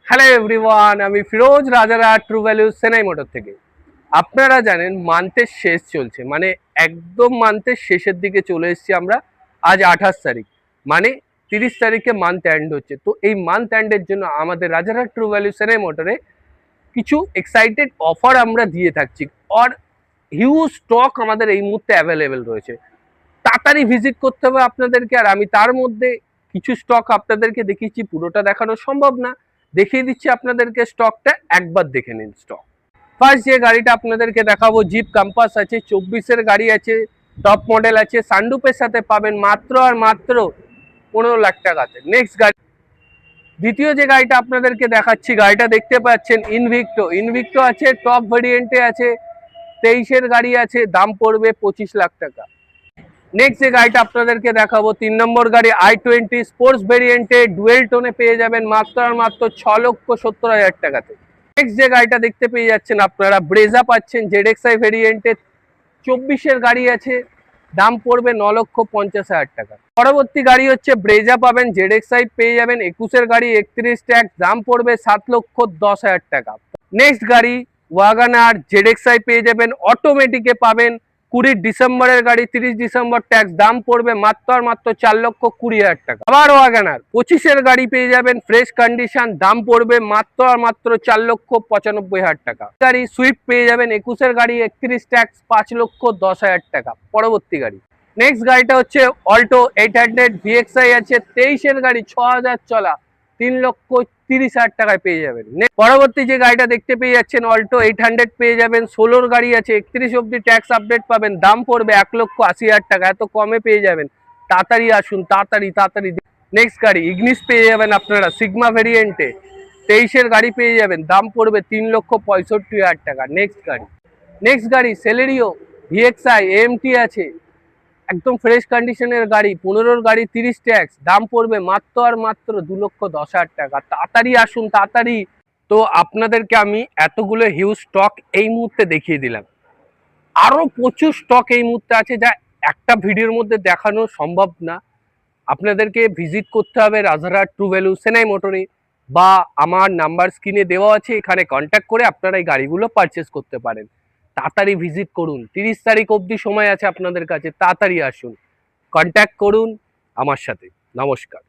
Hello everyone, আমি Firoz Rajarhat true value সেনাই motor থেকে। আপনারা জানেন মান্থের শেষ চলছে, মানে একদম মান্থের শেষের দিকে চলে এসেছি আমরা। আজ 28 তারিখ, মানে 30 তারিখে মান্থ এন্ড হচ্ছে। তো এই মান্থ এন্ডের জন্য আমাদের রাজারহাট ট্রু ভ্যালু সেনাই মোটরে কিছু এক্সাইটেড অফার আমরা দিয়ে থাকছি। আর হিউজ স্টক আমাদের এই মুহূর্তে অ্যাভেলেবেল রয়েছে। তাড়াতাড়ি ভিজিট করতে হবে আপনাদেরকে। আর আমি তার মধ্যে কিছু স্টক আপনাদেরকে দেখিয়েছি, পুরোটা দেখানো সম্ভব না, দেখিয়ে দিচ্ছি আপনাদেরকে। স্টকটা একবার দেখে নিন। স্টক ফার্স্ট যে গাড়িটা আপনাদেরকে দেখাবো, জিপ কম্পাস আছে, 24-এর গাড়ি আছে, টপ মডেল আছে, সানরুফের সাথে পাবেন মাত্র আর মাত্র 15 লাখ টাকাতে। নেক্সট গাড়ি, দ্বিতীয় যে গাড়িটা আপনাদেরকে দেখাচ্ছি, গাড়িটা দেখতে পাচ্ছেন ইনভিক্টো। ইনভিক্টো আছে, টপ ভেরিয়েন্টে আছে, 23-এর গাড়ি আছে, দাম পড়বে 25 লাখ টাকা। নেক্সট যে গাড়িটা আপনাদেরকে দেখাবো, 3 নম্বর গাড়ি i20 স্পোর্টস ভেরিয়েন্টে ডুয়েল টোনে পেয়ে যাবেন মাত্র আর মাত্র 6,70,000 টাকাতে। নেক্সট যে গাড়িটা দেখতে পেয়ে যাচ্ছেন আপনারা, ব্রেজা পাচ্ছেন ZXi ভেরিয়েন্টে, 24-এর গাড়ি আছে, দাম পড়বে 9,50,000 টাকা। পরবর্তী গাড়ি হচ্ছে ব্রেজা পাবেন, ZXi পেয়ে যাবেন, 21-এর গাড়ি, 31 ট্যাক্স, দাম পড়বে 7,10,000 টাকা। নেক্সট গাড়ি ওয়াগনার ZXi পেয়ে যাবেন, অটোমেটিকে পাবেন, 20 ডিসেম্বরের গাড়ি, 30 ডিসেম্বর ট্যাক্স, দাম পড়বে মাত্র আর মাত্র 4,20,000 টাকা। আবার ওয়াগনার 25-এর গাড়ি পেয়ে যাবেন, ফ্রেশ কন্ডিশন, দাম পড়বে মাত্র আর মাত্র 4,95,000 টাকা। গাড়ি সুইফট পেয়ে যাবেন, 21-এর গাড়ি, 31 ট্যাক্স, 5,10,000 টাকা। পরবর্তী গাড়ি, নেক্সট গাড়িটা হচ্ছে অল্টো 800 VXi আছে, 23-এর গাড়ি, 6,000 চলা, 3,30,000 টাকায় পেয়ে যাবেন। পরবর্তী যে গাড়িটা দেখতে পেয়ে যাচ্ছেন, অল্টো 800 পেয়ে যাবেন, 16-র গাড়ি আছে, 31 অব্দি ট্যাক্স আপডেট পাবেন, দাম পড়বে 1,80,000 টাকা। এত কমে পেয়ে যাবেন, তাড়াতাড়ি আসুন, তাড়াতাড়ি। নেক্সট গাড়ি ইগনিস পেয়ে যাবেন আপনারা, সিগমা ভেরিয়েন্টে, 23-এর গাড়ি পেয়ে যাবেন, দাম পড়বে 3,65,000 টাকা। নেক্সট গাড়ি সেলেরিও VXi AMT আছে, একদম ফ্রেশ কন্ডিশনের গাড়ি, 15-র গাড়ি, 30 ট্যাক্স, দাম পড়বে মাত্র আর মাত্র 2,10,000 টাকা। তাড়াতাড়ি আসুন, তাড়াতাড়ি। তো আপনাদেরকে আমি এতগুলো হিউজ স্টক এই মুহূর্তে দেখিয়ে দিলাম, আরো প্রচুর স্টক এই মুহূর্তে আছে যা একটা ভিডিওর মধ্যে দেখানো সম্ভব না। আপনাদেরকে ভিজিট করতে হবে রাজারহাট ট্রু ভ্যালু সেনাই মোটরে, বা আমার নাম্বার স্ক্রিনে দেওয়া আছে, এখানে কন্ট্যাক্ট করে আপনারা এই গাড়িগুলো পারচেস করতে পারেন। তাড়াতাড়ি ভিজিট করুন, 30 তারিখ অবধি সময় আছে আপনাদের কাছে, তাড়াতাড়ি আসুন, কন্ট্যাক্ট করুন আমার সাথে। নমস্কার।